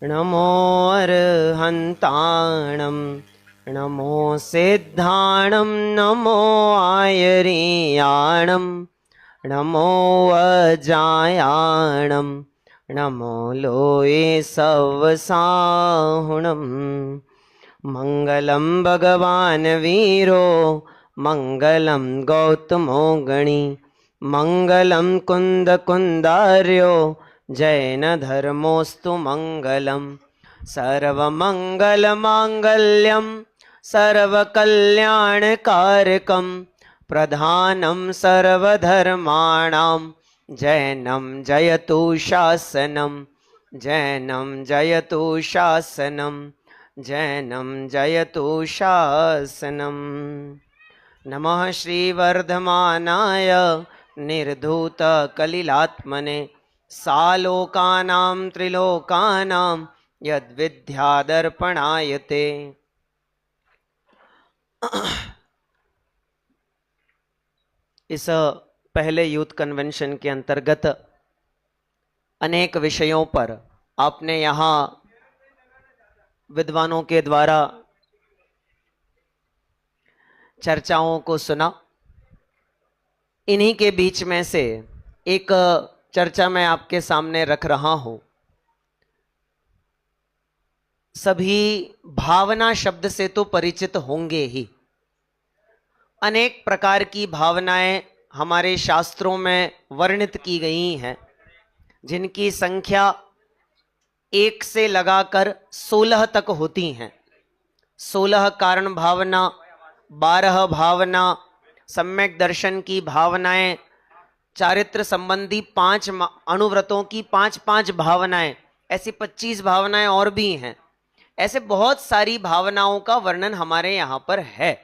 नमो अर्हन्ताणं नमो सिद्धाणं नमो आयर्याणं नमो अजायाणं नमो लोये सवसाहुणं मंगलम भगवान वीरो मंगलम गौतमो गणी मंगलम कुंद कुंदार्यो जैन धर्मोस्तु मंगलम सर्वमंगलमांगल्यम सर्वकल्याणकारकम प्रधानं सर्वधर्माणां जैनं जयतु शासनं जैनं जयतु शासनं जैनं जयतु शासनम्। नमः श्रीवर्धमानाय निर्धूतकलिलात्मने सालोकानां त्रिलोकानां यद्विद्यादर्पणायते। इस पहले यूथ कन्वेंशन के अंतर्गत अनेक विषयों पर आपने यहाँ विद्वानों के द्वारा चर्चाओं को सुना। इन्हीं के बीच में से एक चर्चा मैं आपके सामने रख रहा हूं। सभी भावना शब्द से तो परिचित होंगे ही। अनेक प्रकार की भावनाएं हमारे शास्त्रों में वर्णित की गई हैं, जिनकी संख्या 1 से लगाकर 16 तक होती हैं। 16 कारण भावना, 12 भावना, सम्यक दर्शन की भावनाएं, चारित्र संबंधी 5 अनुव्रतों की 5-5 भावनाएं, ऐसी 25 भावनाएं और भी हैं। ऐसे बहुत सारी भावनाओं का वर्णन हमारे यहाँ पर है।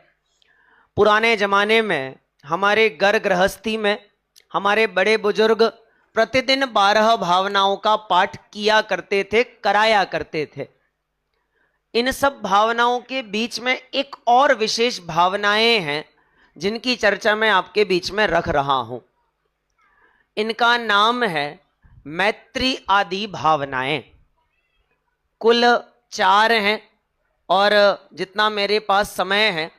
पुराने जमाने में हमारे घर गृहस्थी में हमारे बड़े बुजुर्ग प्रतिदिन 12 भावनाओं का पाठ किया करते थे, कराया करते थे। इन सब भावनाओं के बीच में एक और विशेष भावनाएं हैं, जिनकी चर्चा मैं आपके बीच में रख रहा हूं। इनका नाम है मैत्री आदि भावनाएं। कुल 4 हैं और जितना मेरे पास समय है,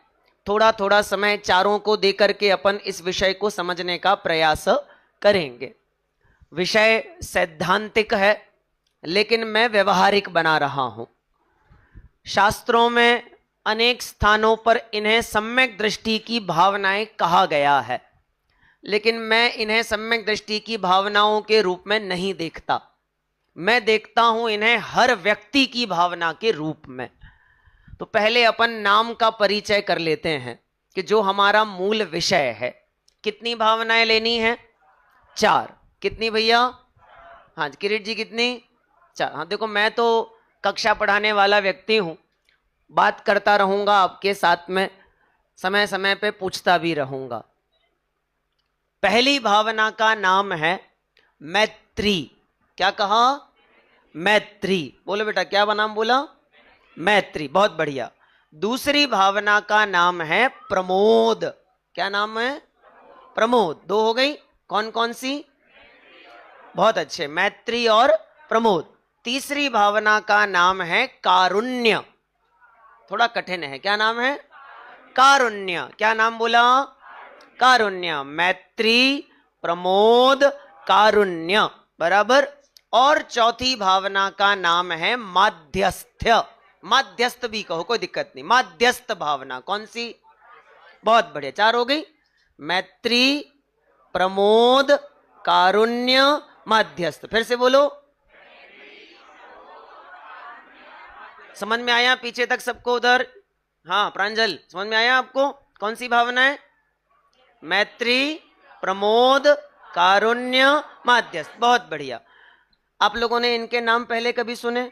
थोड़ा थोड़ा समय चारों को देकर के अपन इस विषय को समझने का प्रयास करेंगे। विषय सैद्धांतिक है, लेकिन मैं व्यवहारिक बना रहा हूं। शास्त्रों में अनेक स्थानों पर इन्हें सम्यक दृष्टि की भावनाएं कहा गया है, लेकिन मैं इन्हें सम्यक दृष्टि की भावनाओं के रूप में नहीं देखता। मैं देखता हूं इन्हें हर व्यक्ति की भावना के रूप में। तो पहले अपन नाम का परिचय कर लेते हैं कि जो हमारा मूल विषय है। कितनी भावनाएं लेनी है? 4। कितनी भैया? हाँ किरीट जी कितनी? 4। हाँ देखो, मैं तो कक्षा पढ़ाने वाला व्यक्ति हूं, बात करता रहूंगा आपके साथ में, समय समय पे पूछता भी रहूंगा। पहली भावना का नाम है मैत्री। क्या कहा? मैत्री। बोलो बेटा, क्या नाम बोला? मैत्री। बहुत बढ़िया। दूसरी भावना का नाम है प्रमोद। क्या नाम है? प्रमोद। 2 हो गई। कौन कौन सी? बहुत अच्छे, मैत्री और प्रमोद। तीसरी भावना का नाम है कारुण्य। थोड़ा कठिन है। क्या नाम है? कारुण्य। क्या नाम बोला? कारुण्य। मैत्री, प्रमोद, कारुण्य। बराबर। और चौथी भावना का नाम है माध्यस्थ्य। माध्यस्थ भी कहो, कोई दिक्कत नहीं। माध्यस्थ भावना कौन सी? बहुत बढ़िया। 4 हो गई। मैत्री, प्रमोद, कारुण्य, माध्यस्थ। फिर से बोलो। समझ में आया पीछे तक सबको? उधर हाँ प्रांजल, समझ में आया आपको? कौन सी भावना है? मैत्री, प्रमोद, कारुण्य, माध्यस्थ। बहुत बढ़िया। आप लोगों ने इनके नाम पहले कभी सुने?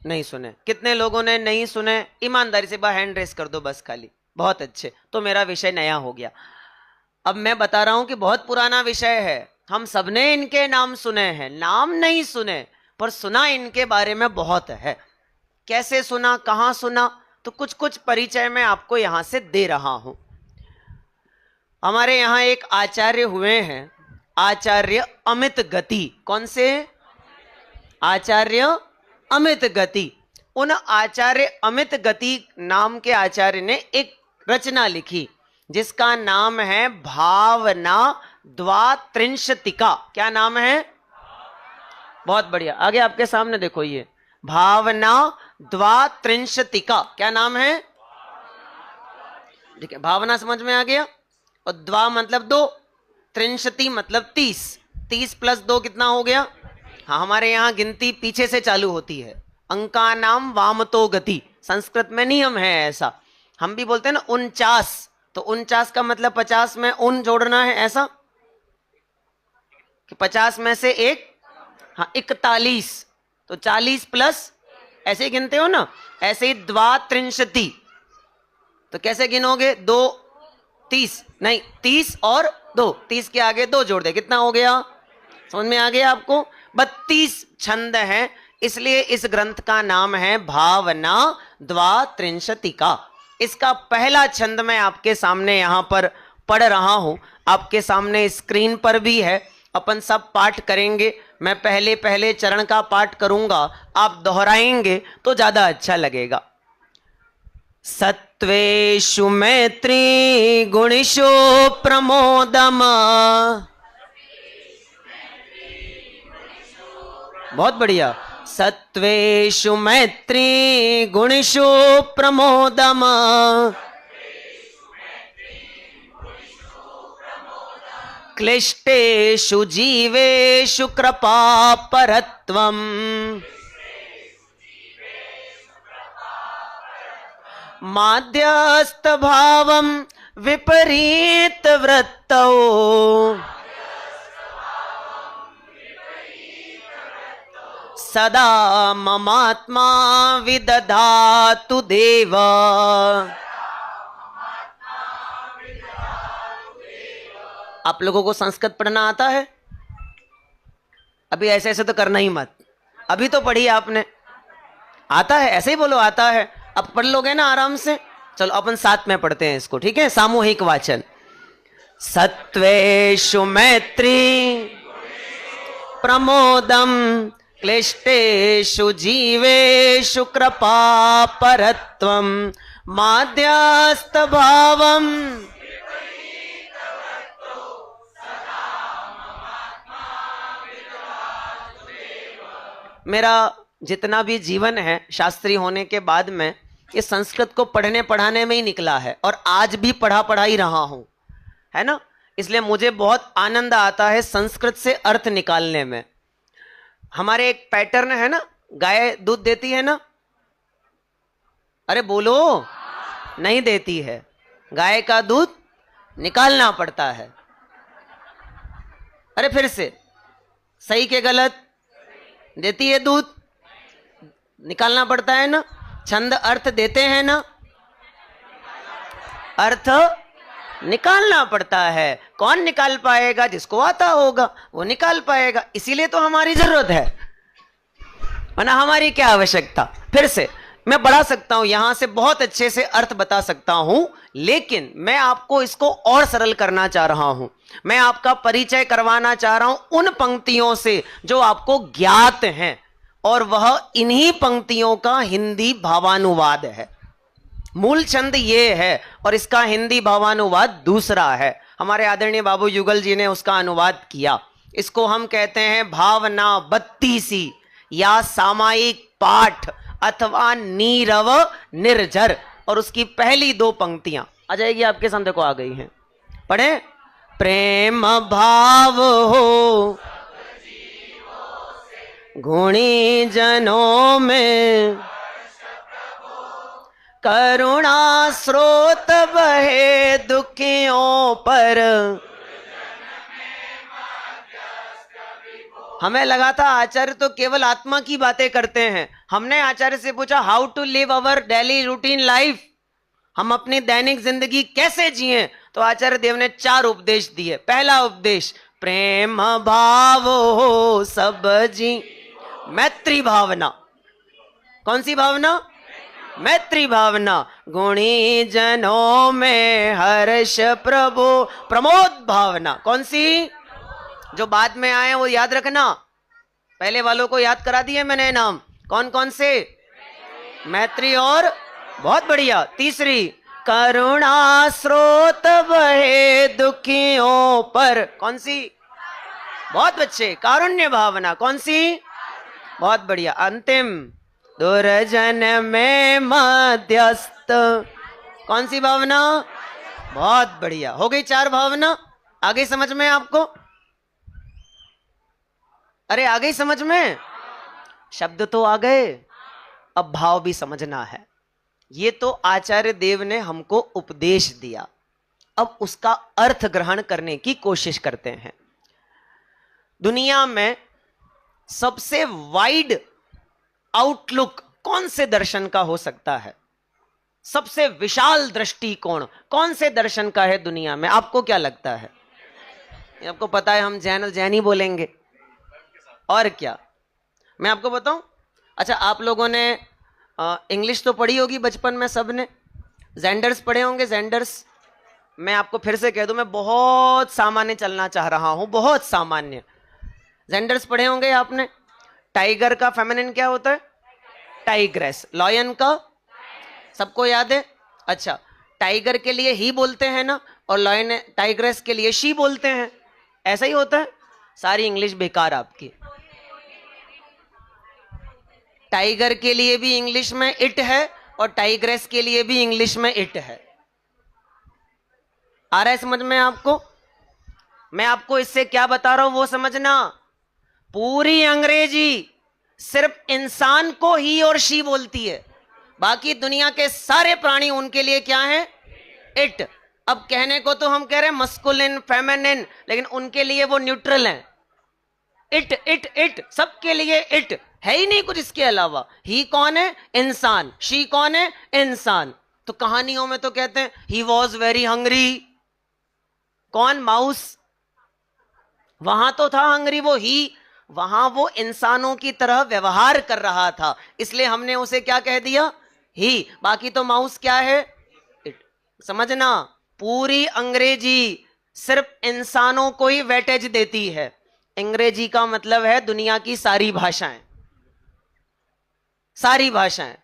नहीं सुने। कितने लोगों ने नहीं सुने? ईमानदारी से बाहर हैंड रेस कर दो बस खाली। बहुत अच्छे, तो मेरा विषय नया हो गया। अब मैं बता रहा हूं कि बहुत पुराना विषय है, हम सबने इनके नाम सुने हैं। नाम नहीं सुने, पर सुना इनके बारे में बहुत है। कैसे सुना, कहां सुना, तो कुछ कुछ परिचय मैं आपको यहां से दे रहा हूं। हमारे यहां एक आचार्य हुए हैं, आचार्य अमित गति। कौन से? आचार्य अमित गति। उन आचार्य अमित गति नाम के आचार्य ने एक रचना लिखी जिसका नाम है भावना द्वात्रिंशतिका। क्या नाम है? बहुत बढ़िया, आगे आपके सामने देखो, ये भावना द्वात्रिंशतिका। क्या नाम है? ठीक है, भावना समझ में आ गया। और द्वा मतलब दो, त्रिंशति मतलब 30। 30 प्लस 2 कितना हो गया? हाँ, हमारे यहाँ गिनती पीछे से चालू होती है। अंका नाम वामतो गति, संस्कृत में नियम है ऐसा। हम भी बोलते हैं ना 49, तो 49 का मतलब 50 में उन जोड़ना है, ऐसा कि 50 में से एक, हाँ 41, तो 40 प्लस, ऐसे गिनते हो ना, ऐसे ही द्वात्रिंशति। तो कैसे गिनोगे? 2 30 नहीं, 30 और 2, 30 के आगे 2 जोड़ दे, कितना हो गया? समझ में आ गया आपको? 32 छंद हैं, इसलिए इस ग्रंथ का नाम है भावना द्वात्रिंशतिका। इसका पहला छंद मैं आपके सामने यहां पर पढ़ रहा हूं, आपके सामने स्क्रीन पर भी है। अपन सब पाठ करेंगे। मैं पहले पहले चरण का पाठ करूंगा, आप दोहराएंगे तो ज्यादा अच्छा लगेगा। सत्वेषु मैत्री गुणेषु प्रमोदम। बहुत बढ़िया। सत्वेषु मैत्री गुणेषु प्रमोदम। क्लिष्टेषु जीवेषु कृपा परत्वम्। माध्यस्थ भावं विपरीत वृत्तौ। सदा ममात्मा विदधातु देव। आप लोगों को संस्कृत पढ़ना आता है? अभी ऐसे ऐसे तो करना ही मत, अभी तो पढ़ी आपने। आता है? ऐसे ही बोलो आता है। अब पढ़ लोगे ना आराम से। चलो अपन साथ में पढ़ते हैं इसको, ठीक है? सामूहिक वाचन। सत्वेषु मैत्री प्रमोदम। क्लिष्टेषु जीवेषु कृपा परत्वम्। माध्यस्थ भावम्। मेरा जितना भी जीवन है शास्त्री होने के बाद में, ये संस्कृत को पढ़ने पढ़ाने में ही निकला है, और आज भी पढ़ा ही रहा हूं, है ना? इसलिए मुझे बहुत आनंद आता है संस्कृत से अर्थ निकालने में। हमारे एक पैटर्न है ना, गाय दूध देती है ना? अरे बोलो, नहीं देती है। गाय का दूध निकालना पड़ता है। अरे फिर से, सही के गलत? देती है दूध, निकालना पड़ता है ना? छंद अर्थ देते हैं ना? अर्थ निकालना पड़ता है। कौन निकाल पाएगा? जिसको आता होगा वो निकाल पाएगा। इसीलिए तो हमारी जरूरत है, वरना हमारी क्या आवश्यकता। फिर से मैं बढ़ा सकता हूं, यहां से बहुत अच्छे से अर्थ बता सकता हूं, लेकिन मैं आपको इसको और सरल करना चाह रहा हूं। मैं आपका परिचय करवाना चाह रहा हूं उन पंक्तियों से जो आपको ज्ञात हैं, और वह इन्हीं पंक्तियों का हिंदी भावानुवाद है। मूल छंद ये है और इसका हिंदी भावानुवाद दूसरा है। हमारे आदरणीय बाबू युगल जी ने उसका अनुवाद किया। इसको हम कहते हैं भावना 32 या सामायिक पाठ अथवा नीरव निर्जर। और उसकी पहली 2 पंक्तियां आ जाएगी आपके सामने, देखो आ गई हैं, पढ़े। प्रेम भाव हो गुणी जनों में, करुणा स्रोत बहे दुखियों पर। हमें लगा था आचार्य तो केवल आत्मा की बातें करते हैं। हमने आचार्य से पूछा how to live our daily routine life, हम अपनी दैनिक जिंदगी कैसे जिएं? तो आचार्य देव ने 4 उपदेश दिए। पहला उपदेश, प्रेम भाव हो सब जी। मैत्री भावना, कौन सी भावना? मैत्री भावना। गुणी जनों में हर्ष प्रभु प्रमोद भावना, कौन सी? जो बाद में आए वो याद रखना, पहले वालों को याद करा दिए मैंने नाम। कौन कौन से? मैत्री और, बहुत बढ़िया, तीसरी करुणा स्रोत बहे दुखियों पर, कौन सी? बहुत अच्छे, कारुण्य भावना, कौन सी? बहुत बढ़िया, अंतिम दुर्जन में मध्यस्थ, कौन सी भावना? बहुत बढ़िया, हो गई 4 भावना। आगे समझ में आपको? अरे आ गई समझ में? शब्द तो आ गए, अब भाव भी समझना है। ये तो आचार्य देव ने हमको उपदेश दिया, अब उसका अर्थ ग्रहण करने की कोशिश करते हैं। दुनिया में सबसे वाइड आउटलुक कौन से दर्शन का हो सकता है? सबसे विशाल दृष्टिकोण कौन से दर्शन का है दुनिया में? आपको क्या लगता है? आपको पता है हम जैन ही बोलेंगे, और क्या? मैं आपको बताऊं, अच्छा आप लोगों ने इंग्लिश तो पढ़ी होगी बचपन में, सबने जेंडर्स पढ़े होंगे, जेंडर्स। मैं आपको फिर से कह दूं, मैं बहुत सामान्य चलना चाह रहा हूं, बहुत सामान्य। जेंडर्स पढ़े होंगे आपने। टाइगर का फेमिनिन क्या होता है? टाइग्रेस। लॉयन का सबको याद है? अच्छा, टाइगर के लिए ही बोलते हैं ना, और लॉयन टाइग्रेस के लिए शी बोलते हैं, ऐसा ही होता है। सारी इंग्लिश बेकार आपकी। टाइगर के लिए भी इंग्लिश में इट है, और टाइग्रेस के लिए भी इंग्लिश में इट है। आ रहा है समझ में आपको? मैं आपको इससे क्या बता रहा हूं वो समझना। पूरी अंग्रेजी सिर्फ इंसान को ही और शी बोलती है, बाकी दुनिया के सारे प्राणी उनके लिए क्या है? इट। अब कहने को तो हम कह रहे हैं मस्कुलिन, फेमिनिन, लेकिन उनके लिए वो न्यूट्रल है। इट इट इट, सबके लिए इट है ही नहीं कुछ इसके अलावा। ही कौन है? इंसान। शी कौन है? इंसान। तो कहानियों में तो कहते हैं ही वॉज वेरी हंग्री। कौन? माउस। वहां तो था हंग्री, वो ही, वहां वो इंसानों की तरह व्यवहार कर रहा था, इसलिए हमने उसे क्या कह दिया? ही। बाकी तो माउस क्या है? इट। समझना, पूरी अंग्रेजी सिर्फ इंसानों को ही वेटेज देती है। अंग्रेजी का मतलब है दुनिया की सारी भाषाएं, सारी भाषाएं।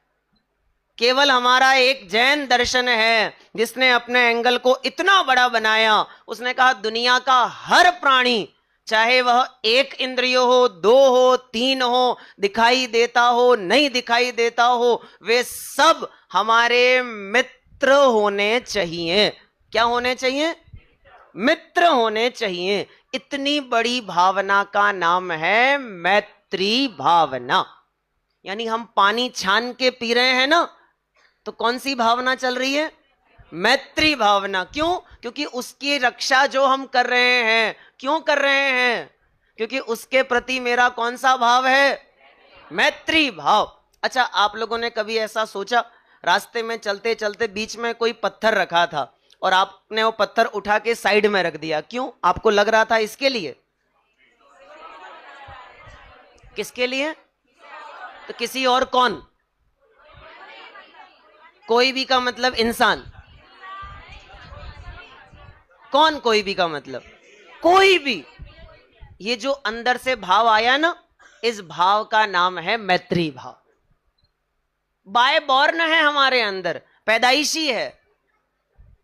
केवल हमारा एक जैन दर्शन है जिसने अपने एंगल को इतना बड़ा बनाया, उसने कहा दुनिया का हर प्राणी, चाहे वह 1 इंद्रिय हो, 2 हो, 3 हो, दिखाई देता हो, नहीं दिखाई देता हो, वे सब हमारे मित्र होने चाहिए। क्या होने चाहिए? मित्र होने चाहिए। इतनी बड़ी भावना का नाम है मैत्री भावना। यानी हम पानी छान के पी रहे हैं ना, तो कौन सी भावना चल रही है? मैत्री भावना। क्यों? क्योंकि उसकी रक्षा जो हम कर रहे हैं, क्यों कर रहे हैं? क्योंकि उसके प्रति मेरा कौन सा भाव है? मैत्री भाव। अच्छा, आप लोगों ने कभी ऐसा सोचा, रास्ते में चलते चलते बीच में कोई पत्थर रखा था और आपने वो पत्थर उठा के साइड में रख दिया, क्यों? आपको लग रहा था इसके लिए? किसके लिए? तो किसी और कौन? कोई भी का मतलब इंसान। कौन कोई भी का मतलब? कोई भी। ये जो अंदर से भाव आया ना, इस भाव का नाम है मैत्री भाव। बाय बॉर्न है हमारे अंदर, पैदाइशी है।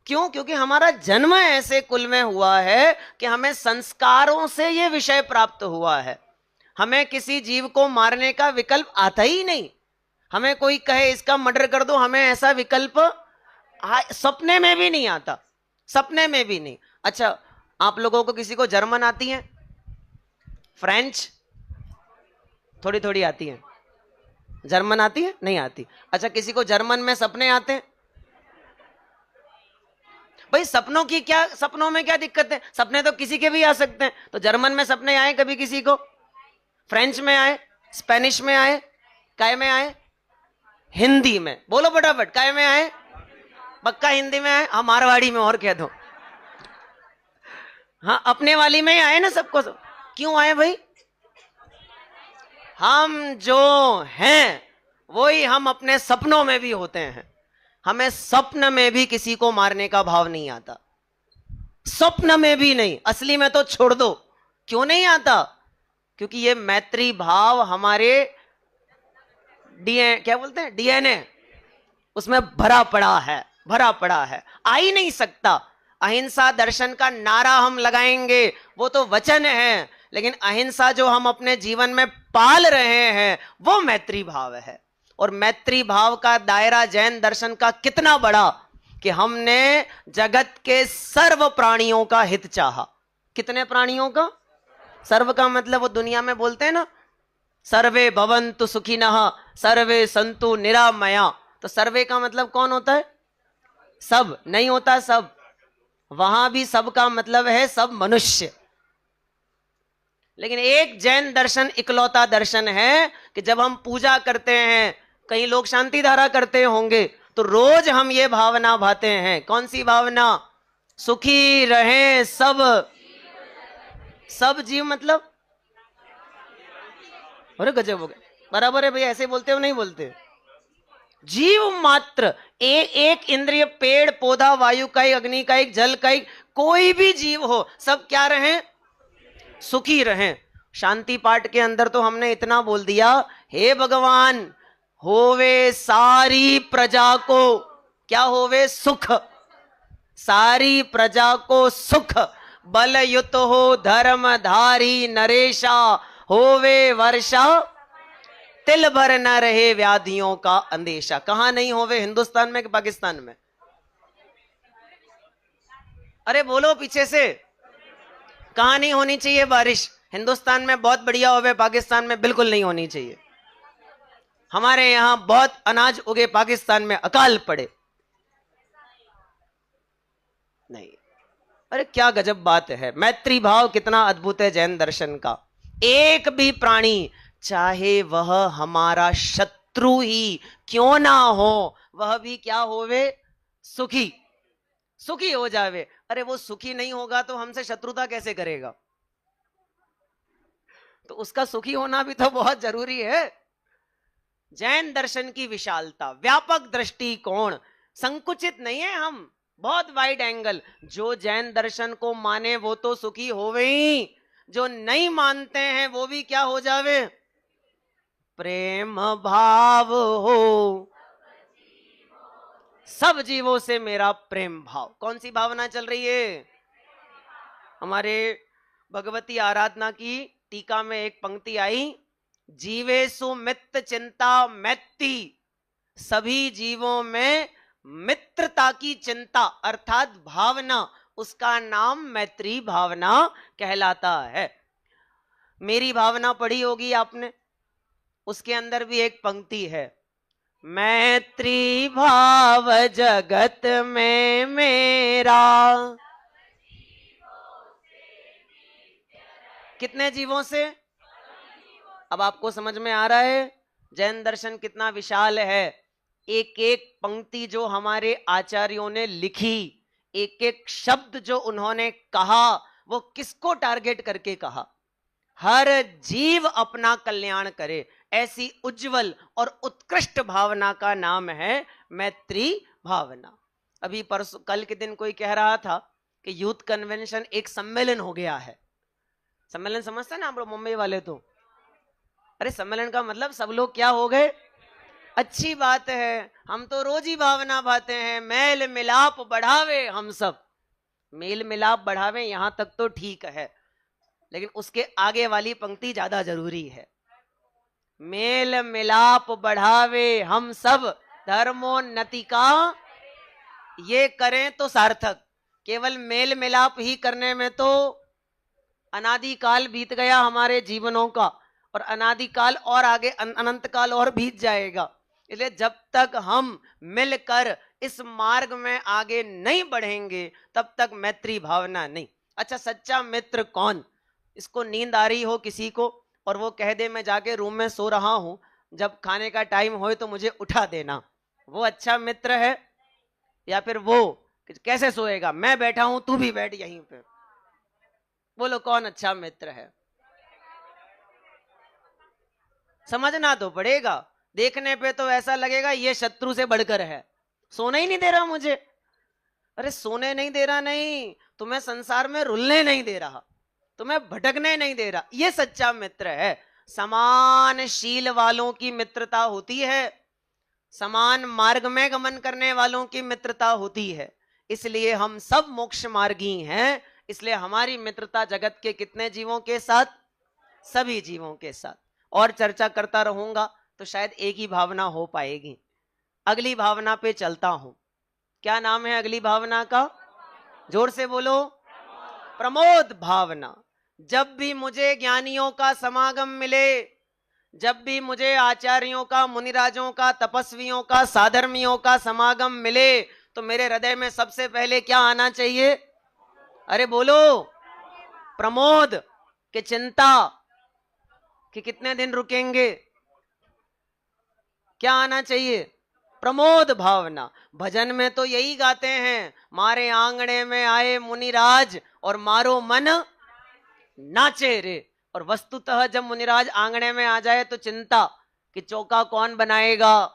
क्यों? क्योंकि हमारा जन्म ऐसे कुल में हुआ है कि हमें संस्कारों से यह विषय प्राप्त हुआ है। हमें किसी जीव को मारने का विकल्प आता ही नहीं। हमें कोई कहे इसका मर्डर कर दो, हमें ऐसा विकल्प सपने में भी नहीं आता, सपने में भी नहीं। अच्छा, आप लोगों को किसी को जर्मन आती है? फ्रेंच थोड़ी थोड़ी आती है। जर्मन आती है? नहीं आती। अच्छा, किसी को जर्मन में सपने आते हैं? भाई सपनों की क्या, सपनों में क्या दिक्कत है? सपने तो किसी के भी आ सकते हैं। तो जर्मन में सपने आए कभी किसी को? फ्रेंच में आए? स्पेनिश में आए? काय में आए? हिंदी में। बोलो फटाफट, काय में आए? पक्का हिंदी में आए? हाँ, मारवाड़ी में और कह दो। हाँ, अपने वाली में ही आए ना सबको। क्यों आए भाई? हम जो हैं वही हम अपने सपनों में भी होते हैं। हमें स्वप्न में भी किसी को मारने का भाव नहीं आता, स्वप्न में भी नहीं। असली में तो छोड़ दो। क्यों नहीं आता? क्योंकि ये मैत्री भाव हमारे डीएनए क्या बोलते हैं, डीएनए उसमें भरा पड़ा है, भरा पड़ा है, आ ही नहीं सकता। अहिंसा दर्शन का नारा हम लगाएंगे, वो तो वचन है, लेकिन अहिंसा जो हम अपने जीवन में पाल रहे हैं वो मैत्री भाव है। और मैत्री भाव का दायरा जैन दर्शन का कितना बड़ा कि हमने जगत के सर्व प्राणियों का हित चाहा। कितने प्राणियों का? सर्व का मतलब वो दुनिया में बोलते हैं ना, सर्वे भवन्तु सुखिनः सर्वे सन्तु निरामया। तो सर्वे का मतलब कौन होता है? सब नहीं होता, सब वहां भी सब का मतलब है सब मनुष्य। लेकिन एक जैन दर्शन इकलौता दर्शन है कि जब हम पूजा करते हैं, कई लोग शांति धारा करते होंगे, तो रोज हम ये भावना भाते हैं। कौन सी भावना? सुखी रहें सब, सब जीव मतलब, अरे गजब हो गए, बराबर है भैया, ऐसे बोलते हो नहीं बोलते? जीव मात्र, एक इंद्रिय, पेड़ पौधा, वायु का, अग्नि का, जल का, कोई भी जीव हो, सब क्या रहें? सुखी रहें। शांति पाठ के अंदर तो हमने इतना बोल दिया, हे भगवान होवे सारी प्रजा को, क्या होवे? सुख, सारी प्रजा को सुख, बलयुत हो धर्मधारी नरेशा, होवे वर्षा तिल भर न रहे व्याधियों का अंदेशा। कहां नहीं होवे? हिंदुस्तान में कि पाकिस्तान में? अरे बोलो पीछे से, कहां नहीं होनी चाहिए बारिश? हिंदुस्तान में बहुत बढ़िया होवे, पाकिस्तान में बिल्कुल नहीं होनी चाहिए। हमारे यहां बहुत अनाज उगे, पाकिस्तान में अकाल पड़े नहीं। अरे क्या गजब बात है। मैत्री भाव कितना अद्भुत है जैन दर्शन का। एक भी प्राणी, चाहे वह हमारा शत्रु ही क्यों ना हो, वह भी क्या होवे? सुखी, सुखी हो जावे। अरे वो सुखी नहीं होगा तो हमसे शत्रुता कैसे करेगा? तो उसका सुखी होना भी तो बहुत जरूरी है। जैन दर्शन की विशालता, व्यापक दृष्टिकोण, संकुचित नहीं है हम, बहुत वाइड एंगल। जो जैन दर्शन को माने वो तो सुखी होवे ही, जो नहीं मानते हैं वो भी क्या हो जावे? प्रेम भाव हो सब जीवों से मेरा प्रेम भाव। कौन सी भावना चल रही है? हमारे भगवती आराधना की टीका में एक पंक्ति आई, जीवेषु मित्र चिंता मैत्री, सभी जीवों में मित्रता की चिंता अर्थात भावना, उसका नाम मैत्री भावना कहलाता है। मेरी भावना पढ़ी होगी आपने, उसके अंदर भी एक पंक्ति है, मैत्री भाव जगत में मेरा। कितने जीवों से? अब आपको समझ में आ रहा है जैन दर्शन कितना विशाल है। एक एक पंक्ति जो हमारे आचार्यों ने लिखी, एक एक शब्द जो उन्होंने कहा, वो किसको टारगेट करके कहा? हर जीव अपना कल्याण करे, ऐसी उज्जवल और उत्कृष्ट भावना का नाम है मैत्री भावना। अभी परसों कल के दिन कोई कह रहा था कि यूथ कन्वेंशन एक सम्मेलन हो गया है। सम्मेलन समझते हैं ना आप लोग मुंबई वाले तो? अरे सम्मेलन का मतलब सब लोग क्या हो गए? अच्छी बात है, हम तो रोज ही भावना भाते हैं, मेल मिलाप बढ़ावे हम सब। मेल मिलाप बढ़ावे यहां तक तो ठीक है, लेकिन उसके आगे वाली पंक्ति ज्यादा जरूरी है। मेल मिलाप बढ़ावे हम सब, धर्मोन्नति का ये करें तो सार्थक। केवल मेल मिलाप ही करने में तो अनादिकाल बीत गया हमारे जीवनों का, और अनादिकाल और आगे अनंत काल और बीत जाएगा। इसलिए जब तक हम मिलकर इस मार्ग में आगे नहीं बढ़ेंगे तब तक मैत्री भावना नहीं। अच्छा, सच्चा मित्र कौन? इसको नींद आ रही हो किसी को और वो कह दे मैं जाके रूम में सो रहा हूं, जब खाने का टाइम हो तो मुझे उठा देना, वो अच्छा मित्र है? या फिर वो कैसे सोएगा, मैं बैठा हूं तू भी बैठ यहीं पे? बोलो कौन अच्छा मित्र है? समझना तो पड़ेगा। देखने पे तो ऐसा लगेगा ये शत्रु से बढ़कर है, सोने ही नहीं दे रहा मुझे। अरे सोने नहीं दे रहा नहीं, तुम्हें संसार में रुलने नहीं दे रहा, तुम्हें भटकने नहीं दे रहा, ये सच्चा मित्र है। समान शील वालों की मित्रता होती है, समान मार्ग में गमन करने वालों की मित्रता होती है। इसलिए हम सब मोक्ष मार्गी हैं। इसलिए हमारी मित्रता जगत के कितने जीवों के साथ? सभी जीवों के साथ। और चर्चा करता रहूंगा तो शायद एक ही भावना हो पाएगी। अगली भावना पे चलता हूं। क्या नाम है अगली भावना का? जोर से बोलो। प्रमोद भावना। जब भी मुझे ज्ञानियों का समागम मिले, जब भी मुझे आचार्यों का, मुनिराजों का, तपस्वियों का, साधर्मियों का समागम मिले, तो मेरे हृदय में सबसे पहले क्या आना चाहिए? अरे बोलो। प्रमोद कि चिंता कि कितने दिन रुकेंगे। क्या आना चाहिए? प्रमोद भावना। भजन में तो यही गाते हैं, मारे आंगणे में आए मुनिराज और मारो मन नाचे रे। और वस्तुतः जब मुनिराज आंगणे में आ जाए तो चिंता कि चौका कौन बनाएगा,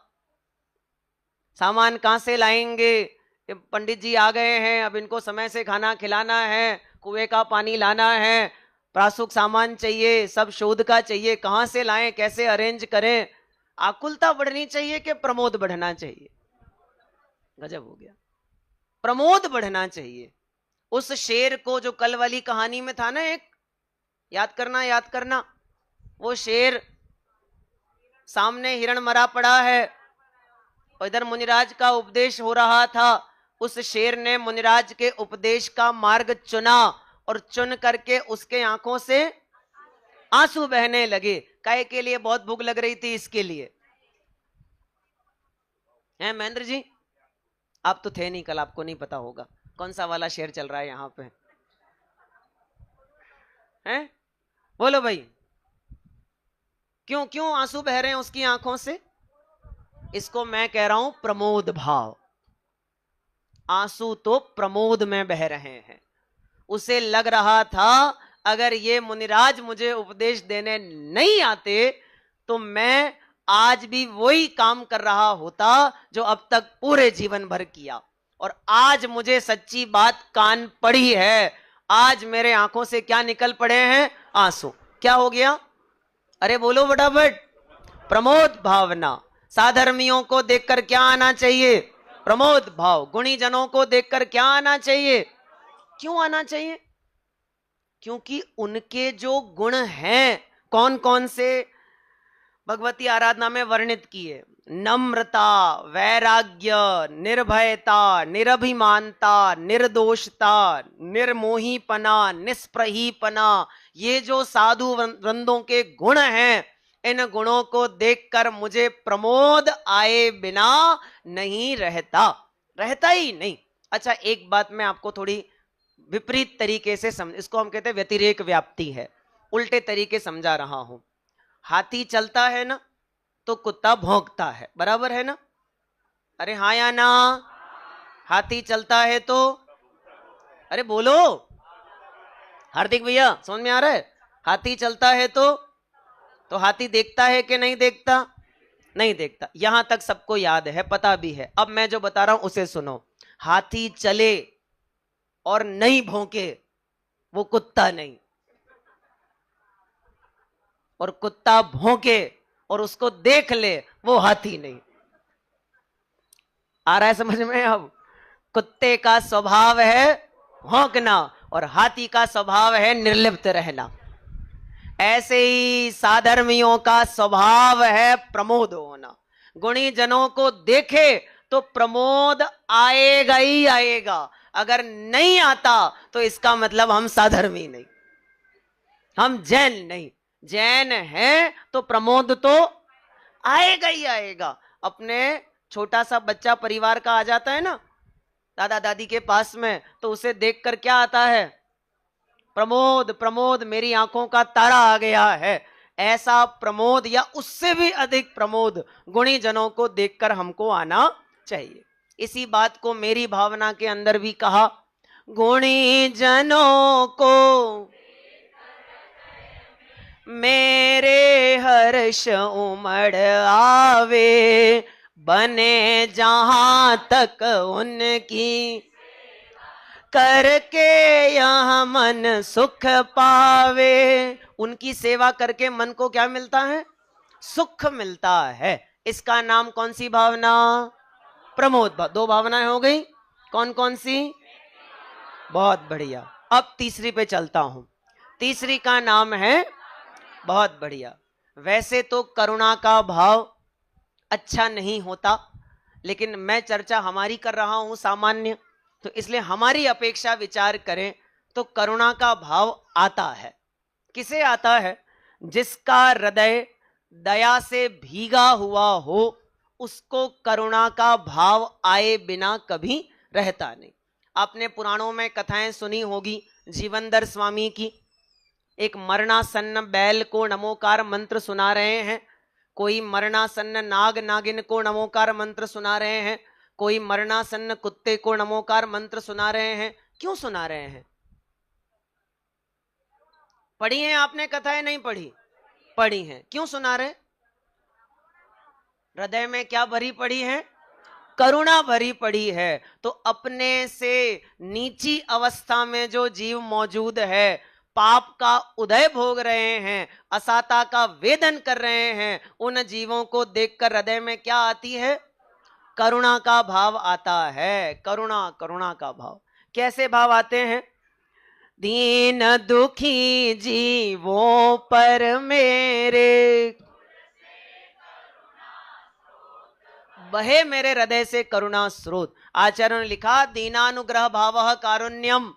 सामान कहां से लाएंगे, पंडित जी आ गए हैं, अब इनको समय से खाना खिलाना है, कुएं का पानी लाना है, प्रासुक सामान चाहिए, सब शोध का चाहिए, कहां से लाएं, कैसे अरेंज करें। आकुलता बढ़नी चाहिए कि प्रमोद बढ़ना चाहिए? गजब हो गया। प्रमोद बढ़ना चाहिए। उस शेर को जो कल वाली कहानी में था ना, एक याद करना, याद करना, वो शेर सामने हिरण मरा पड़ा है और इधर मुनिराज का उपदेश हो रहा था। उस शेर ने मुनिराज के उपदेश का मार्ग चुना और चुन करके उसके आंखों से आंसू बहने लगे। काहे के लिए? बहुत भूख लग रही थी इसके लिए। हैं महेंद्र जी? आप तो थे नहीं कल, आपको नहीं पता होगा कौन सा वाला शेर चल रहा है यहां पे। हैं? बोलो भाई, क्यों क्यों आंसू बह रहे हैं उसकी आंखों से? इसको मैं कह रहा हूं प्रमोद भाव। आंसू तो प्रमोद में बह रहे हैं। उसे लग रहा था अगर ये मुनिराज मुझे उपदेश देने नहीं आते तो मैं आज भी वही काम कर रहा होता जो अब तक पूरे जीवन भर किया। और आज मुझे सच्ची बात कान पड़ी है, आज मेरे आंखों से क्या निकल पड़े हैं? आंसू। क्या हो गया? अरे बोलो फटाफट। प्रमोद भावना। साधर्मियों को देखकर क्या आना चाहिए? प्रमोद भाव। गुणी जनों को देखकर क्या आना चाहिए? क्यों आना चाहिए? क्योंकि उनके जो गुण हैं, कौन कौन से? भगवती आराधना में वर्णित किए। नम्रता, वैराग्य, निर्भयता, निरभिमानता, निर्दोषता, निर्मोहीपना, निष्प्रहीपना, ये जो साधु वृंदों के गुण हैं, इन गुणों को देखकर मुझे प्रमोद आए बिना नहीं रहता ही नहीं। अच्छा, एक बात मैं आपको थोड़ी विपरीत तरीके से समझ, इसको हम कहते हैं व्यतिरेक व्याप्ति है, उल्टे तरीके समझा रहा हूं। हाथी चलता है ना तो कुत्ता भौंकता है, बराबर है ना? अरे हाँ या ना? हाथी चलता है तो, अरे बोलो हार्दिक भैया, समझ में आ रहा है? हाथी चलता है तो हाथी देखता है कि नहीं देखता? नहीं देखता। यहां तक सबको याद है, पता भी है। अब मैं जो बता रहा हूं उसे सुनो। हाथी चले और नहीं भौंके वो कुत्ता नहीं, और कुत्ता भौंके और उसको देख ले वो हाथी नहीं। आ रहा है समझ में? अब कुत्ते का स्वभाव है भौंकना और हाथी का स्वभाव है निर्लिप्त रहना। ऐसे ही साधर्मियों का स्वभाव है प्रमोद होना। गुणी जनों को देखे तो प्रमोद आएगा ही आएगा। अगर नहीं आता तो इसका मतलब हम साधर्मी नहीं, हम जैन नहीं। जैन है तो प्रमोद तो आएगा ही आएगा। अपने छोटा सा बच्चा परिवार का आ जाता है ना दादा दादी के पास में, तो उसे देखकर क्या आता है? प्रमोद। प्रमोद, मेरी आंखों का तारा आ गया है। ऐसा प्रमोद या उससे भी अधिक प्रमोद गुणी जनों को देखकर हमको आना चाहिए। इसी बात को मेरी भावना के अंदर भी कहा, गुणी जनों को मेरे हर्ष उमड़ आवे, बने जहां तक उनकी करके यह मन सुख पावे। उनकी सेवा करके मन को क्या मिलता है? सुख मिलता है। इसका नाम कौन सी भावना? प्रमोद भाव। दो भावनाएं हो गई, कौन कौन सी? बहुत बढ़िया। अब तीसरी पे चलता हूं। तीसरी का नाम है, बहुत बढ़िया, वैसे तो करुणा का भाव अच्छा नहीं होता, लेकिन मैं चर्चा हमारी कर रहा हूं सामान्य, तो इसलिए हमारी अपेक्षा विचार करें तो करुणा का भाव आता है। किसे आता है? जिसका हृदय दया से भीगा हुआ हो, उसको करुणा का भाव आए बिना कभी रहता नहीं। आपने पुराणों में कथाएं सुनी होगी, जीवनधर स्वामी की। एक मरणासन्न बैल को नमोकार मंत्र सुना रहे हैं, कोई मरणासन्न नाग नागिन को नमोकार मंत्र सुना रहे हैं, कोई मरणासन्न कुत्ते को नमोकार मंत्र सुना रहे हैं। क्यों सुना रहे हैं? पढ़ी हैं आपने कथाएं? नहीं पढ़ी? पढ़ी हैं। क्यों सुना रहे? हृदय में क्या भरी पड़ी है? करुणा भरी पड़ी है। तो अपने से नीची अवस्था में जो जीव मौजूद है, पाप का उदय भोग रहे हैं, असाता का वेदन कर रहे हैं, उन जीवों को देखकर हृदय में क्या आती है? करुणा का भाव आता है। करुणा, करुणा का भाव। कैसे भाव आते हैं? दीन दुखी जीवों पर मेरे बहे मेरे हृदय से करुणा स्रोत। आचार्यों ने लिखा, दीनानुग्रह भावः कारुण्यम।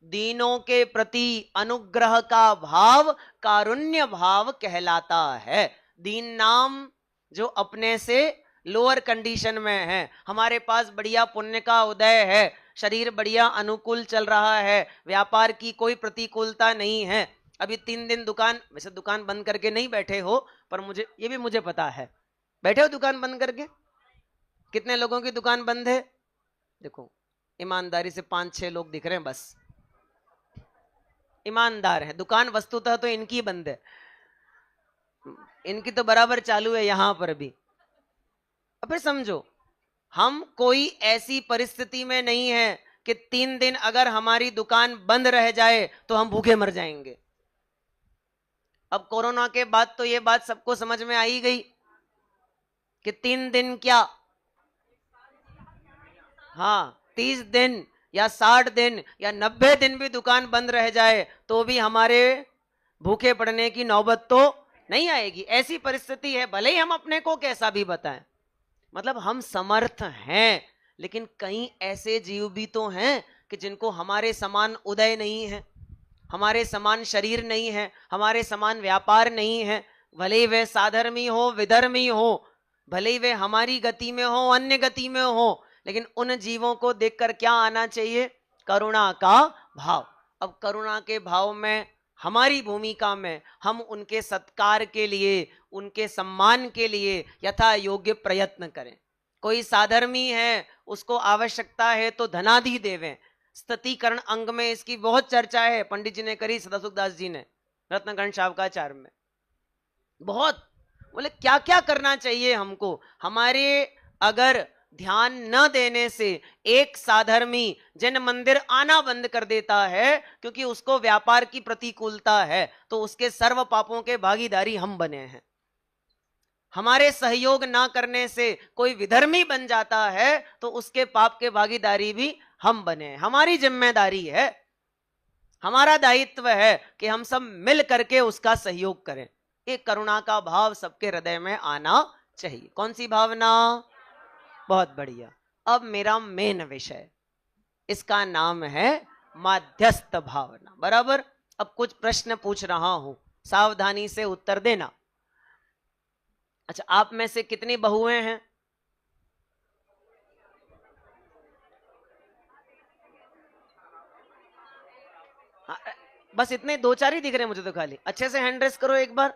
दीनों के प्रति अनुग्रह का भाव कारुण्य भाव कहलाता है। दीन नाम जो अपने से लोअर कंडीशन में है, हमारे पास बढ़िया पुण्य का उदय है, शरीर बढ़िया अनुकूल चल रहा है, व्यापार की कोई प्रतिकूलता नहीं है। अभी 3 दिन दुकान, वैसे दुकान बंद करके नहीं बैठे हो, पर मुझे ये भी मुझे पता है, बैठे हो दुकान बंद करके? कितने लोगों की दुकान बंद है? देखो, ईमानदारी से 5-6 लोग दिख रहे हैं, बस ईमानदार है। दुकान वस्तुतः तो इनकी बंद है, इनकी तो बराबर चालू है यहां पर भी। अब फिर समझो, हम कोई ऐसी परिस्थिति में नहीं है कि 3 दिन अगर हमारी दुकान बंद रह जाए तो हम भूखे मर जाएंगे। अब कोरोना के बाद तो ये बात सबको समझ में आई गई कि 3 दिन क्या, हाँ 30 दिन या 60 दिन या 90 दिन भी दुकान बंद रह जाए तो भी हमारे भूखे पड़ने की नौबत तो नहीं आएगी। ऐसी परिस्थिति है, भले ही हम अपने को कैसा भी बताएं, मतलब हम समर्थ हैं, लेकिन कई ऐसे जीव भी तो हैं कि जिनको हमारे समान उदय नहीं है, हमारे समान शरीर नहीं है, हमारे समान व्यापार नहीं है। भले ही वे साधर्मी हो, विधर्मी हो, भले ही वे हमारी गति में हो, अन्य गति में हो, लेकिन उन जीवों को देखकर क्या आना चाहिए? करुणा का भाव। अब करुणा के भाव में हमारी भूमिका में हम उनके सत्कार के लिए, उनके सम्मान के लिए यथा योग्य प्रयत्न करें। कोई साधर्मी है, उसको आवश्यकता है तो धनादि देवें। स्तुतिकरण अंग में इसकी बहुत चर्चा है, पंडित जी ने करी, सदासुखदास जी ने रत्नकर्ण शावकाचार्य में बहुत। बोले क्या क्या करना चाहिए हमको? हमारे अगर ध्यान न देने से एक साधर्मी जन मंदिर आना बंद कर देता है क्योंकि उसको व्यापार की प्रतिकूलता है, तो उसके सर्व पापों के भागीदारी हम बने हैं। हमारे सहयोग ना करने से कोई विधर्मी बन जाता है तो उसके पाप के भागीदारी भी हम बने हैं। हमारी जिम्मेदारी है, हमारा दायित्व है कि हम सब मिल करके उसका सहयोग करें। एक करुणा का भाव सबके हृदय में आना चाहिए। कौन सी भावना? बहुत बढ़िया। अब मेरा मेन विषय, इसका नाम है माध्यस्थ भावना। बराबर। अब कुछ प्रश्न पूछ रहा हूं, सावधानी से उत्तर देना। अच्छा, आप में से कितनी बहुएं हैं? बस इतने 2-4 ही दिख रहे हैं मुझे तो खाली। अच्छे से हैंड रेस करो एक बार।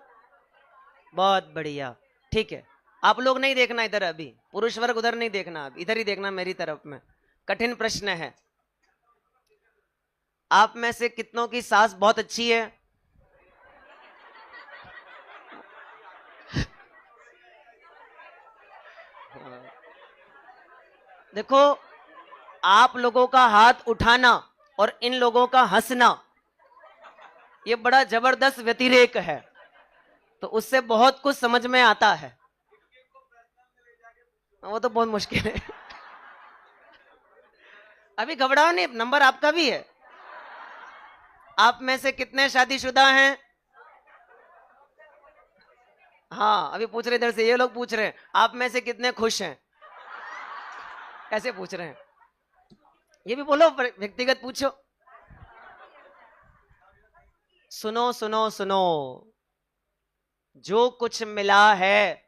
बहुत बढ़िया, ठीक है। आप लोग नहीं देखना इधर, अभी पुरुष वर्ग उधर नहीं देखना, इधर ही देखना मेरी तरफ में। कठिन प्रश्न है। आप में से कितनों की सास बहुत अच्छी है? देखो, आप लोगों का हाथ उठाना और इन लोगों का हंसना, ये बड़ा जबरदस्त व्यतिरेक है, तो उससे बहुत कुछ समझ में आता है। वो तो बहुत मुश्किल है। अभी घबराओ नहीं, नंबर आपका भी है। आप में से कितने शादीशुदा हैं? हाँ, अभी पूछ रहे इधर से, ये लोग पूछ रहे हैं आप में से कितने खुश हैं, ऐसे पूछ रहे हैं। ये भी बोलो, व्यक्तिगत पूछो। सुनो सुनो सुनो, जो कुछ मिला है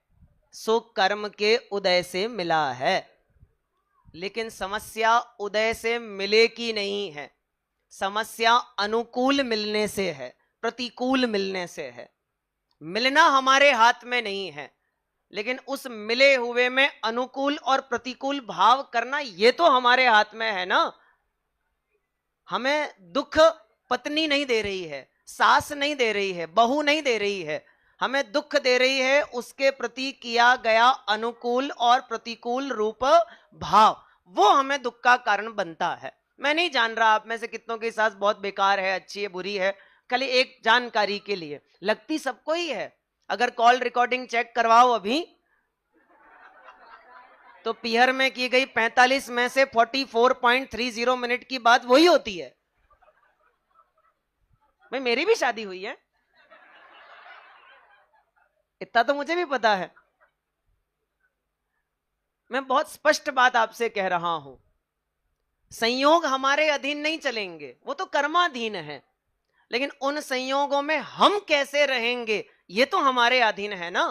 सो कर्म के उदय से मिला है, लेकिन समस्या उदय से मिले की नहीं है, समस्या अनुकूल मिलने से है, प्रतिकूल मिलने से है। मिलना हमारे हाथ में नहीं है, लेकिन उस मिले हुए में अनुकूल और प्रतिकूल भाव करना ये तो हमारे हाथ में है ना। हमें दुख पत्नी नहीं दे रही है, सास नहीं दे रही है, बहू नहीं दे रही है, हमें दुख दे रही है उसके प्रति किया गया अनुकूल और प्रतिकूल रूप भाव, वो हमें दुख का कारण बनता है। मैं नहीं जान रहा आप में से कितनों की सास बहुत बेकार है, अच्छी है, बुरी है, खाली एक जानकारी के लिए, लगती सबको ही है। अगर कॉल रिकॉर्डिंग चेक करवाओ अभी, तो पीहर में की गई 45 में से 44.30 मिनट की बात वही होती है। भाई मेरी भी शादी हुई है, इतना तो मुझे भी पता है। मैं बहुत स्पष्ट बात आपसे कह रहा हूं, संयोग हमारे अधीन नहीं चलेंगे, वो तो कर्माधीन है, लेकिन उन संयोगों में हम कैसे रहेंगे ये तो हमारे अधीन है ना।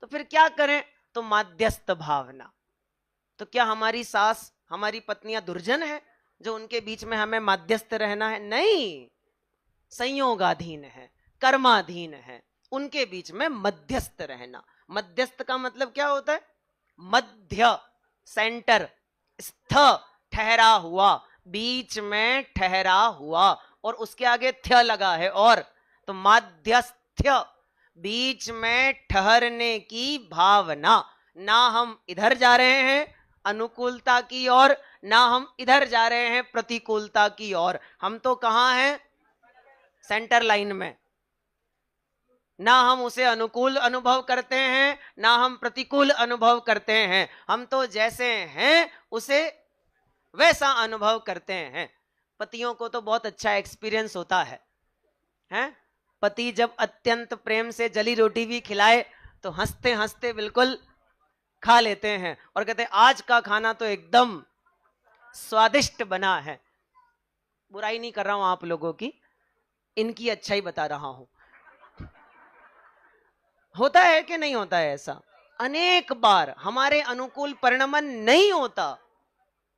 तो फिर क्या करें? तो माध्यस्थ भावना। तो क्या हमारी सास, हमारी पत्नियां दुर्जन है जो उनके बीच में हमें माध्यस्थ रहना है? नहीं, संयोगाधीन है, कर्माधीन है, उनके बीच में मध्यस्थ रहना। मध्यस्थ का मतलब क्या होता है? मध्य, सेंटर, स्थ, ठहरा हुआ, बीच में ठहरा हुआ, और उसके आगे थ्य लगा है, और तो माध्यस्थ्य, बीच में ठहरने की भावना। ना हम इधर जा रहे हैं अनुकूलता की ओर, ना हम इधर जा रहे हैं प्रतिकूलता की ओर, हम तो कहां हैं? सेंटर लाइन में। ना हम उसे अनुकूल अनुभव करते हैं, ना हम प्रतिकूल अनुभव करते हैं, हम तो जैसे हैं उसे वैसा अनुभव करते हैं। पतियों को तो बहुत अच्छा एक्सपीरियंस होता है, हैं? पति जब अत्यंत प्रेम से जली रोटी भी खिलाए तो हंसते हंसते बिल्कुल खा लेते हैं और कहते हैं आज का खाना तो एकदम स्वादिष्ट बना है। बुराई नहीं कर रहा हूं आप लोगों की, इनकी अच्छाई बता रहा हूं। होता है कि नहीं होता है ऐसा? अनेक बार हमारे अनुकूल परिणमन नहीं होता,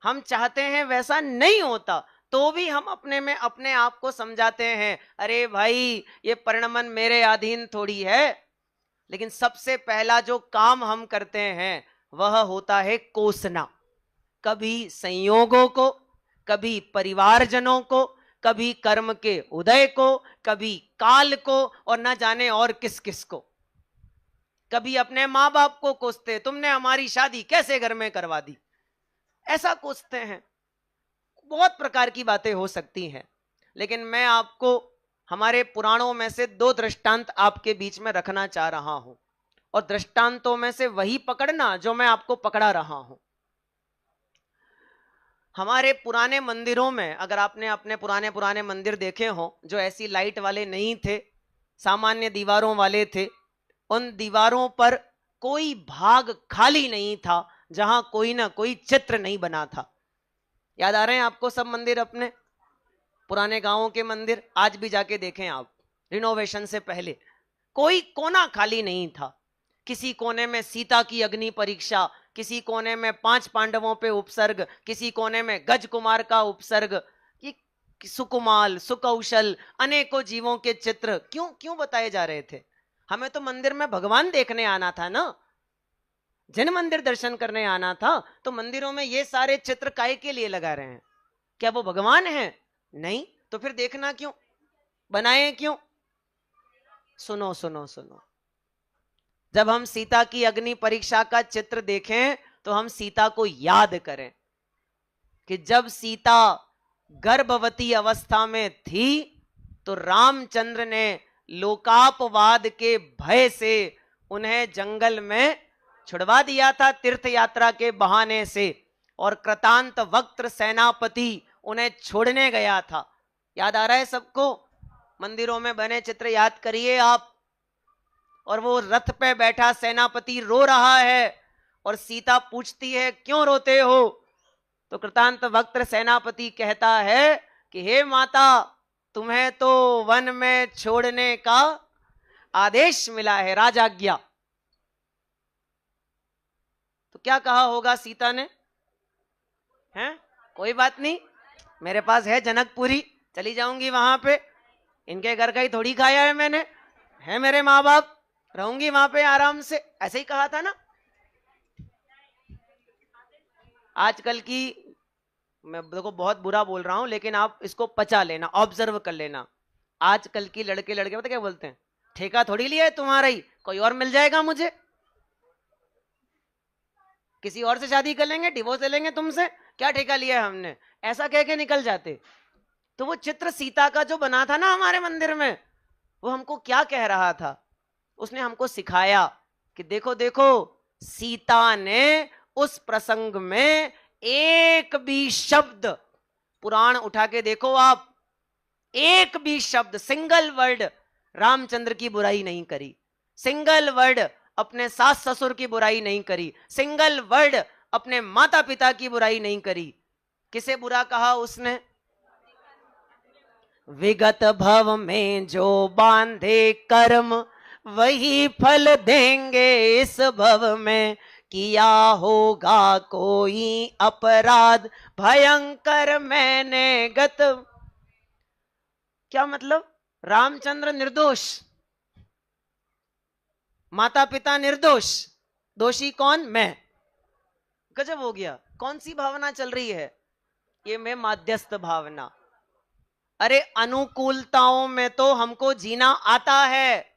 हम चाहते हैं वैसा नहीं होता, तो भी हम अपने में अपने आप को समझाते हैं अरे भाई ये परिणमन मेरे अधीन थोड़ी है। लेकिन सबसे पहला जो काम हम करते हैं वह होता है कोसना, कभी संयोगों को, कभी परिवारजनों को, कभी कर्म के उदय को, कभी काल को, और न जाने और किस किस को। कभी अपने माँ बाप को कोसते, तुमने हमारी शादी कैसे घर में करवा दी, ऐसा कोसते हैं। बहुत प्रकार की बातें हो सकती हैं, लेकिन मैं आपको हमारे पुराणों में से 2 दृष्टांत आपके बीच में रखना चाह रहा हूं, और दृष्टांतों में से वही पकड़ना जो मैं आपको पकड़ा रहा हूं। हमारे पुराने मंदिरों में, अगर आपने अपने पुराने पुराने मंदिर देखे हो जो ऐसी लाइट वाले नहीं थे, सामान्य दीवारों वाले थे, उन दीवारों पर कोई भाग खाली नहीं था जहां कोई ना कोई चित्र नहीं बना था। याद आ रहे हैं आपको सब मंदिर? अपने पुराने गांवों के मंदिर आज भी जाके देखें आप, रिनोवेशन से पहले कोई कोना खाली नहीं था। किसी कोने में सीता की अग्नि परीक्षा, किसी कोने में 5 पांडवों पे उपसर्ग, किसी कोने में गज कुमार का उपसर्ग, कि सुकुमाल, सुकौशल, अनेकों जीवों के चित्र क्यों क्यों बताए जा रहे थे? हमें तो मंदिर में भगवान देखने आना था ना, जिन मंदिर दर्शन करने आना था। तो मंदिरों में ये सारे चित्र काहे के लिए लगा रहे हैं? क्या वो भगवान हैं? नहीं, तो फिर देखना क्यों, बनाए क्यों? सुनो सुनो सुनो, जब हम सीता की अग्नि परीक्षा का चित्र देखें तो हम सीता को याद करें कि जब सीता गर्भवती अवस्था में थी तो रामचंद्र ने लोकापवाद के भय से उन्हें जंगल में छुड़वा दिया था तीर्थ यात्रा के बहाने से, और कृतांत वक्त्र सेनापति उन्हें छोड़ने गया था। याद आ रहा है सबको? मंदिरों में बने चित्र याद करिए आप। और वो रथ पे बैठा सेनापति रो रहा है और सीता पूछती है क्यों रोते हो? तो कृतांत वक्त्र सेनापति कहता है कि हे माता, तुम्हें तो वन में छोड़ने का आदेश मिला है, राजाज्ञा। तो क्या कहा होगा सीता ने? हैं? कोई बात नहीं, मेरे पास है जनकपुरी, चली जाऊंगी वहां पे, इनके घर का ही थोड़ी खाया है मैंने, है मेरे माँ बाप, रहूंगी वहां पे आराम से। ऐसे ही कहा था ना। आजकल की, मैं देखो बहुत बुरा बोल रहा हूं लेकिन आप इसको पचा लेना, ऑब्जर्व कर लेना। आजकल की लड़के लड़के पता क्या बोलते हैं? ठेका थोड़ी लिया है तुम्हारा ही, कोई और मिल जाएगा मुझे, किसी और से शादी कर लेंगे, डिवोर्स ले लेंगे तुमसे, क्या ठेका लिया है हमने, ऐसा कह के निकल जाते। तो वो चित्र सीता का जो बना था ना हमारे मंदिर में, वो हमको क्या कह रहा था? उसने हमको सिखाया कि देखो देखो, सीता ने उस प्रसंग में एक भी शब्द, पुराण उठा के देखो आप, एक भी शब्द, सिंगल वर्ड रामचंद्र की बुराई नहीं करी, सिंगल वर्ड अपने सास ससुर की बुराई नहीं करी, सिंगल वर्ड अपने माता पिता की बुराई नहीं करी। किसे बुरा कहा उसने? विगत भव में जो बांधे कर्म वही फल देंगे इस भव में, किया होगा कोई अपराध भयंकर मैंने गत। क्या मतलब? रामचंद्र निर्दोष, माता पिता निर्दोष, दोषी कौन? मैं। गजब हो गया। कौन सी भावना चल रही है? ये मैं माध्यस्थ भावना। अरे अनुकूलताओं में तो हमको जीना आता है,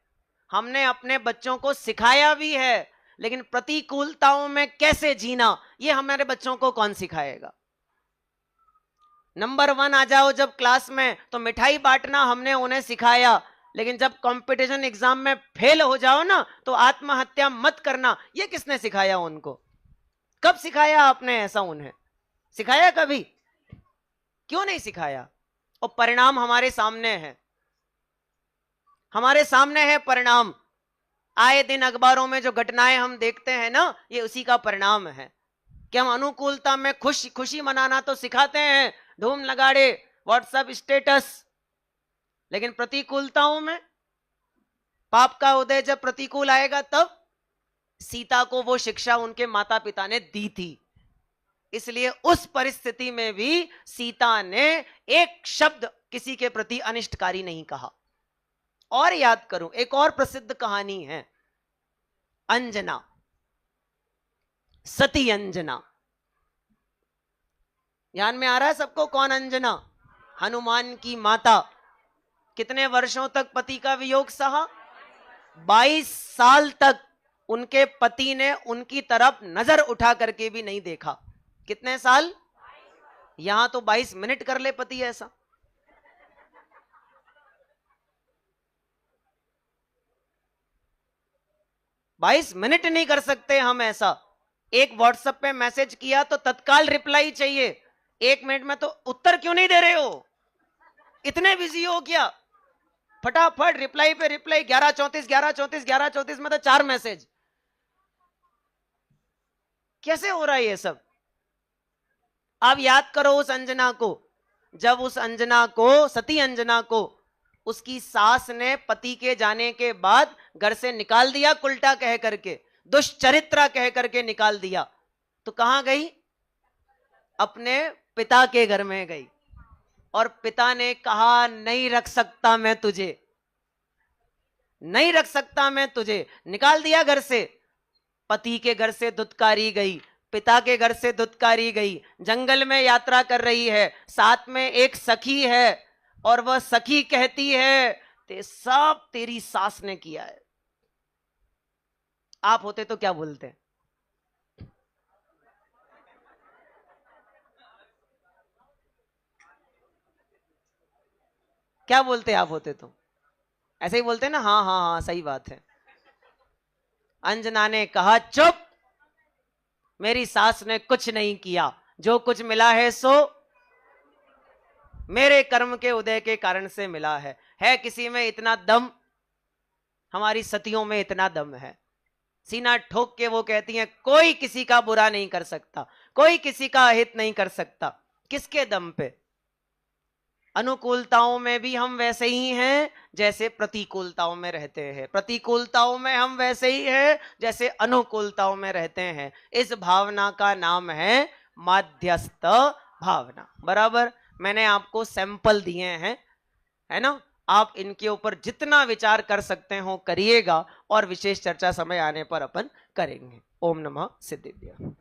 हमने अपने बच्चों को सिखाया भी है, लेकिन प्रतिकूलताओं में कैसे जीना ये हमारे बच्चों को कौन सिखाएगा? नंबर 1 आ जाओ जब क्लास में तो मिठाई बांटना हमने उन्हें सिखाया, लेकिन जब कंपटीशन एग्जाम में फेल हो जाओ ना तो आत्महत्या मत करना, ये किसने सिखाया उनको? कब सिखाया आपने ऐसा उन्हें? सिखाया कभी? क्यों नहीं सिखाया? और परिणाम हमारे सामने है, हमारे सामने है परिणाम। आए दिन अखबारों में जो घटनाएं हम देखते हैं ना, ये उसी का परिणाम है कि हम अनुकूलता में खुशी मनाना तो सिखाते हैं, धूम लगाड़े, व्हाट्सएप स्टेटस, लेकिन प्रतिकूलताओं में, पाप का उदय जब प्रतिकूल आएगा तब। सीता को वो शिक्षा उनके माता पिता ने दी थी, इसलिए उस परिस्थिति में भी सीता ने एक शब्द किसी के प्रति अनिष्टकारी नहीं कहा। और याद करूं, एक और प्रसिद्ध कहानी है, अंजना, सती अंजना। ध्यान में आ रहा है सबको कौन अंजना? हनुमान की माता। कितने वर्षों तक पति का वियोग सहा? 22 साल तक उनके पति ने उनकी तरफ नजर उठा करके भी नहीं देखा। कितने साल? यहां तो 22 मिनट कर ले पति ऐसा। बाईस मिनट नहीं कर सकते हम ऐसा। एक व्हाट्सएप पे मैसेज किया तो तत्काल रिप्लाई चाहिए, 1 मिनट में तो उत्तर क्यों नहीं दे रहे हो? इतने बिजी हो क्या? फटाफट रिप्लाई पे रिप्लाई। 11:34 में तो 4 मैसेज। कैसे हो रहा है ये सब? आप याद करो उस अंजना को, जब उस अंजना को, सती अंजना को, उसकी सास ने पति के जाने के बाद घर से निकाल दिया, उल्टा कह करके, दुष्चरित्रा कह करके निकाल दिया, तो कहां गई? अपने पिता के घर में गई। और पिता ने कहा नहीं रख सकता मैं तुझे, नहीं रख सकता मैं तुझे, निकाल दिया घर से। पति के घर से धुतकारी गई, पिता के घर से धुतकारी गई, जंगल में यात्रा कर रही है, साथ में एक सखी है, और वह सखी कहती है ते सब तेरी सास ने किया है। आप होते तो क्या बोलते? क्या बोलते आप होते तो? ऐसे ही बोलते ना, हाँ हाँ हाँ सही बात है। अंजना ने कहा चुप, मेरी सास ने कुछ नहीं किया, जो कुछ मिला है सो मेरे कर्म के उदय के कारण से मिला है किसी में इतना दम? हमारी सतियों में इतना दम है, सीना ठोक के वो कहती हैं कोई किसी का बुरा नहीं कर सकता, कोई किसी का अहित नहीं कर सकता। किसके दम पे? अनुकूलताओं में भी हम वैसे ही हैं जैसे प्रतिकूलताओं में रहते हैं, प्रतिकूलताओं में हम वैसे ही हैं जैसे अनुकूलताओं में रहते हैं। इस भावना का नाम है माध्यस्थ भावना। बराबर? मैंने आपको सैंपल दिए हैं, है ना? आप इनके ऊपर जितना विचार कर सकते हो करिएगा, और विशेष चर्चा समय आने पर अपन करेंगे। ओम नमः सिद्धिभ्य।